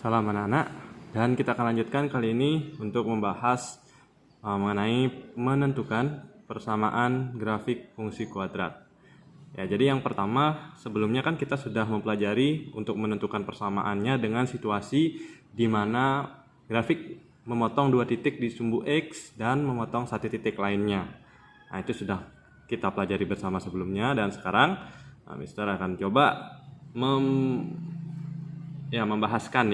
Salam anak-anak, dan kita akan lanjutkan kali ini untuk membahas mengenai menentukan persamaan grafik fungsi kuadrat. Ya, jadi yang pertama, sebelumnya kan kita sudah mempelajari untuk menentukan persamaannya dengan situasi di mana grafik memotong dua titik di sumbu X dan memotong satu titik lainnya. Nah, itu sudah kita pelajari bersama sebelumnya, dan sekarang Mister akan coba membahaskan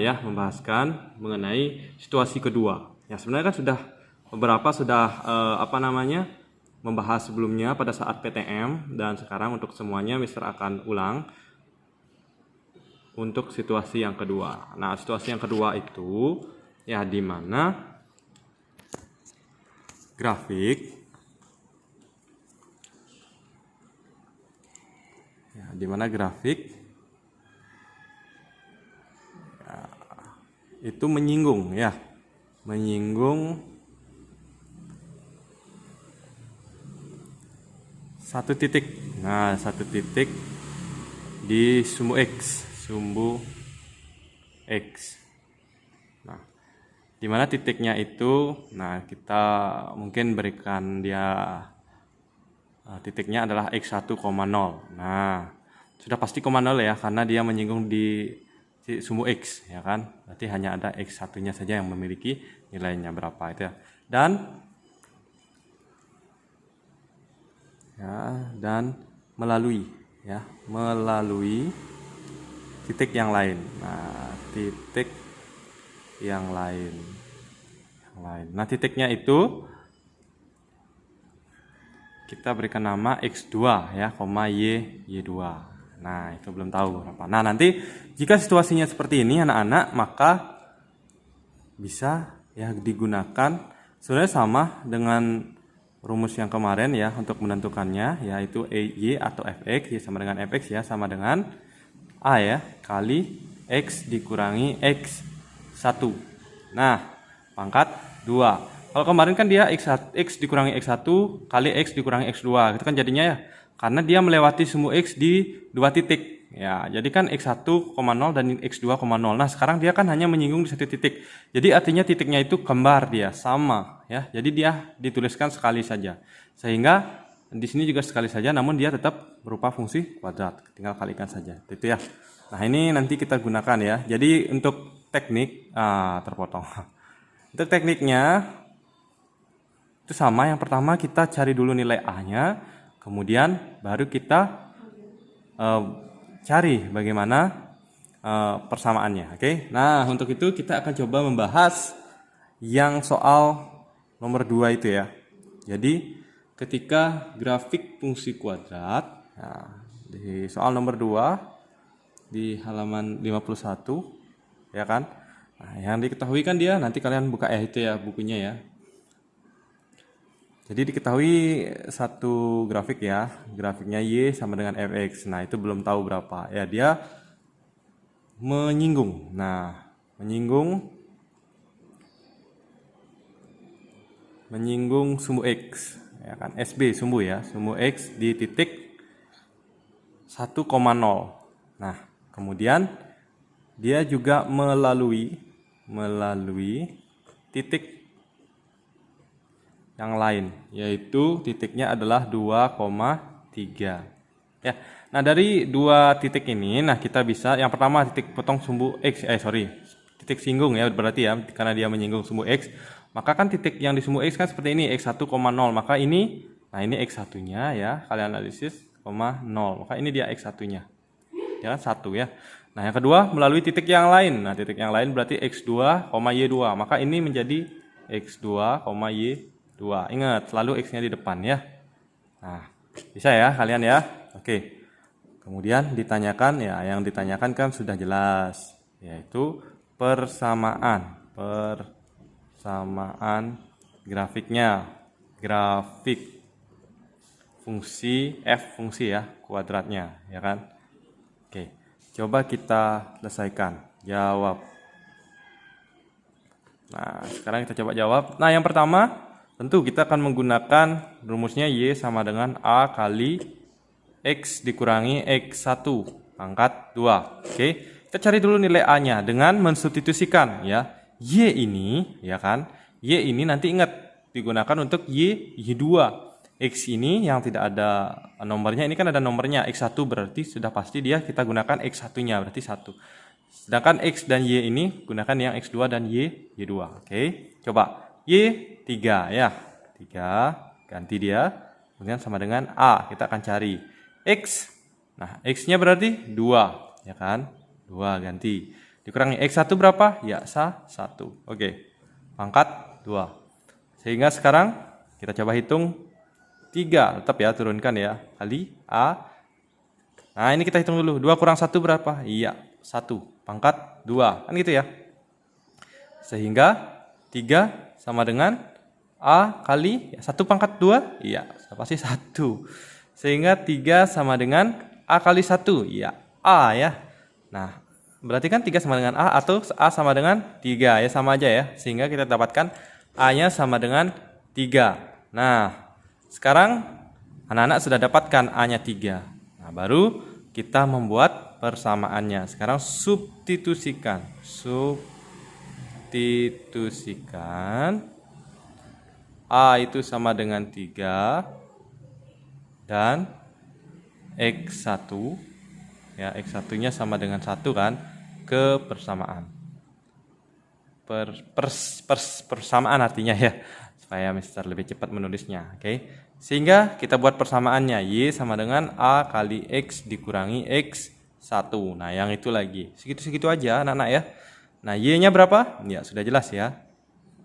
mengenai situasi kedua. Ya, sebenarnya kan sudah beberapa membahas sebelumnya pada saat PTM, dan sekarang untuk semuanya Mister akan ulang untuk situasi yang kedua. Nah, situasi yang kedua itu ya di mana grafik itu menyinggung satu titik. Nah, satu titik di sumbu X. Nah, di mana titiknya itu, nah kita mungkin berikan dia titiknya adalah X1, 0. Nah, sudah pasti 0 ya, karena dia menyinggung di sumbu X, ya kan? Berarti hanya ada X1-nya saja yang memiliki nilainya berapa itu ya. Dan melalui titik yang lain. Nah, titik yang lain. Nah, titiknya itu kita berikan nama X2 ya, Y2. Nah, itu belum tahu berapa. Nah, nanti jika situasinya seperti ini anak-anak, maka bisa ya digunakan sebenarnya sama dengan rumus yang kemarin ya untuk menentukannya, yaitu Y atau Fx. Y sama dengan Fx ya, sama dengan A ya kali X dikurangi X1. Nah, pangkat 2. Kalau kemarin kan dia X dikurangi X1 kali X dikurangi X2. Itu kan jadinya ya, karena dia melewati sumbu X di dua titik. Ya, jadi kan X1, 0 dan X2, 0. Nah, sekarang dia kan hanya menyinggung di satu titik. Jadi artinya titiknya itu kembar dia, sama ya. Jadi dia dituliskan sekali saja. Sehingga di sini juga sekali saja, namun dia tetap berupa fungsi kuadrat. Tinggal kalikan saja. Itu ya. Nah, ini nanti kita gunakan ya. Jadi untuk teknik terpotong. Untuk tekniknya itu sama, yang pertama kita cari dulu nilai A-nya, kemudian baru kita cari bagaimana persamaannya. Oke. Nah, untuk itu kita akan coba membahas yang soal nomor 2 itu ya. Jadi ketika grafik fungsi kuadrat, nah, di soal nomor 2 di halaman 51 ya kan. Nah, yang diketahui kan dia, nanti kalian buka itu ya bukunya ya. Jadi diketahui satu grafik ya, grafiknya Y sama dengan Fx. Nah, itu belum tahu berapa. Ya, dia menyinggung. Nah, menyinggung sumbu X, ya kan? SB sumbu ya, sumbu X di titik 1,0. Nah, kemudian dia juga melalui titik yang lain, yaitu titiknya adalah 2,3 ya. Nah, dari dua titik ini, nah kita bisa yang pertama titik potong sumbu X, titik singgung ya, berarti ya, karena dia menyinggung sumbu X, maka kan titik yang di sumbu X kan seperti ini, X1, 0, maka ini, nah ini X1-nya ya, kalian analisis, 0, maka ini dia X1-nya ya kan, 1 ya. Nah, yang kedua melalui titik yang lain. Nah, titik yang lain berarti X2, Y2, maka ini menjadi X2, Y2. Ingat, selalu X-nya di depan ya. Nah, bisa ya kalian ya. Oke. Kemudian ditanyakan ya, yang ditanyakan kan sudah jelas, yaitu persamaan grafiknya. Grafik fungsi F fungsi ya, kuadratnya ya kan. Oke. Coba kita selesaikan. Jawab. Nah, sekarang kita coba jawab. Nah, yang pertama tentu kita akan menggunakan rumusnya Y sama dengan A kali X dikurangi X1 pangkat 2. Oke. kita cari dulu nilai A-nya dengan mensubstitusikan ya. Y ini ya kan, Y ini nanti ingat digunakan untuk Y2. X ini yang tidak ada nomornya, ini kan ada nomornya X1, berarti sudah pasti dia kita gunakan X1-nya, berarti 1. Sedangkan X dan Y ini gunakan yang X2 dan Y2. Oke, coba Y3 ya, 3 ganti dia, kemudian sama dengan A, kita akan cari X. Nah, X-nya berarti 2 ya kan, 2 ganti, dikurangi X1 berapa? Ya, 1. Oke, pangkat 2. Sehingga sekarang kita coba hitung 3, tetap ya, turunkan ya, kali A. Nah, ini kita hitung dulu, 2 kurang 1 berapa? Iya, 1, pangkat 2, kan gitu ya. Sehingga 3 sama dengan A kali 1 pangkat 2, iya, pasti 1. Sehingga 3 sama dengan A kali 1, iya, A ya. Nah, berarti kan 3 sama dengan A atau A sama dengan 3 ya, sama aja ya. Sehingga kita dapatkan A-nya sama dengan 3. Nah, sekarang anak-anak sudah dapatkan A-nya 3. Nah, baru kita membuat persamaannya. Sekarang substitusikan. A itu sama dengan 3 dan X1 ya, X1-nya sama dengan 1 kan, ke persamaan. Persamaan artinya ya, supaya Mister lebih cepat menulisnya. Oke. Sehingga kita buat persamaannya, Y sama dengan A kali X dikurangi X1. Nah, yang itu lagi. Segitu-segitu aja anak-anak ya. Nah, Y-nya berapa? Ya, sudah jelas ya.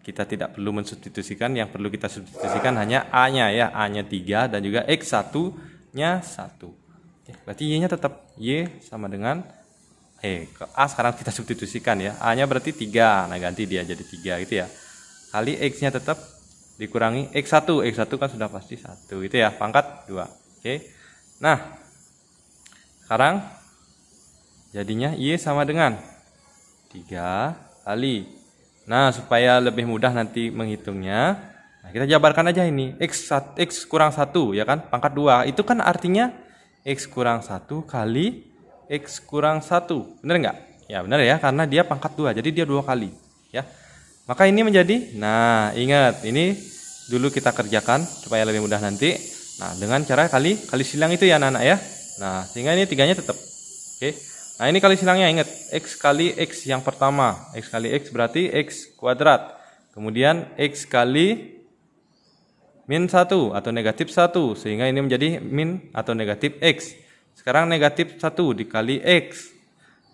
Kita tidak perlu mensubstitusikan, yang perlu kita substitusikan hanya A-nya ya. A-nya 3 dan juga X1-nya 1. Oke, berarti Y-nya tetap Y sama dengan A sekarang kita substitusikan ya. A-nya berarti 3. Nah, ganti dia jadi 3 gitu ya. Kali X-nya tetap dikurangi X1. X1 kan sudah pasti 1 gitu ya, pangkat 2. Oke. Nah, sekarang jadinya Y sama dengan 3 kali. Nah, supaya lebih mudah nanti menghitungnya, nah kita jabarkan aja ini. X kurang 1 ya kan, pangkat 2. Itu kan artinya X kurang 1 kali X kurang 1. Benar nggak? Ya benar ya, karena dia pangkat 2, jadi dia 2 kali ya. Maka ini menjadi, nah ingat, ini dulu kita kerjakan supaya lebih mudah nanti. Nah, dengan cara kali silang itu ya anak-anak ya. Nah, sehingga ini 3-nya tetap. Oke. Nah, ini kali silangnya, ingat, X kali X yang pertama. X kali X berarti X kuadrat. Kemudian X kali min 1 atau negatif 1. Sehingga ini menjadi min atau negatif X. Sekarang negatif 1 dikali X.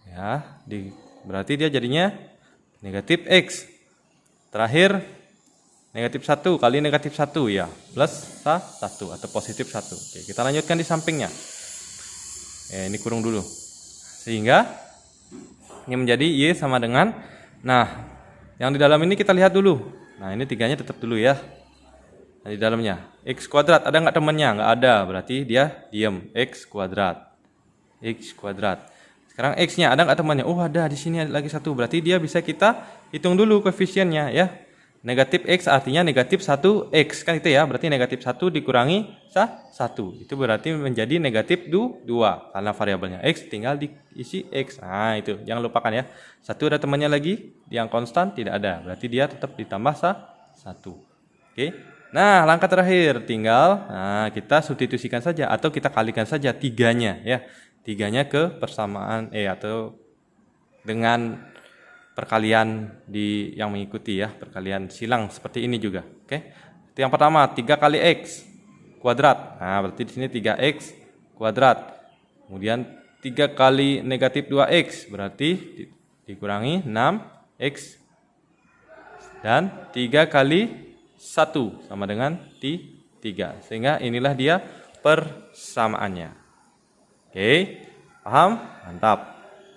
Ya, berarti dia jadinya negatif X. Terakhir negatif 1 kali negatif 1 ya, plus 1 atau positif 1. Oke, kita lanjutkan di sampingnya. Ini kurung dulu. Sehingga ini menjadi Y sama dengan, nah yang di dalam ini kita lihat dulu. Nah, ini 3-nya tetap dulu ya. Nah, di dalamnya X kuadrat ada nggak temannya? Nggak ada, berarti dia diem. X kuadrat. Sekarang X-nya ada nggak temannya? Oh, ada, di sini ada lagi 1, berarti dia bisa kita hitung dulu koefisiennya ya. Negatif X artinya negatif 1X kan itu ya, berarti negatif 1 dikurangi 1. Itu berarti menjadi negatif 2 karena variabelnya X tinggal diisi X. Nah, itu jangan lupakan ya. 1 ada temannya lagi, yang konstan tidak ada, berarti dia tetap ditambah 1. Oke. Nah, langkah terakhir tinggal kita substitusikan saja atau kita kalikan saja 3-nya ya. 3-nya ke persamaan atau dengan perkalian yang mengikuti ya, perkalian silang seperti ini juga. Oke. Itu yang pertama, 3 kali X kuadrat. Nah, berarti di sini 3X kuadrat. Kemudian 3 kali negatif 2X berarti dikurangi 6X. Dan 3 kali 1 sama dengan 3. Sehingga inilah dia persamaannya. Oke, paham? Mantap.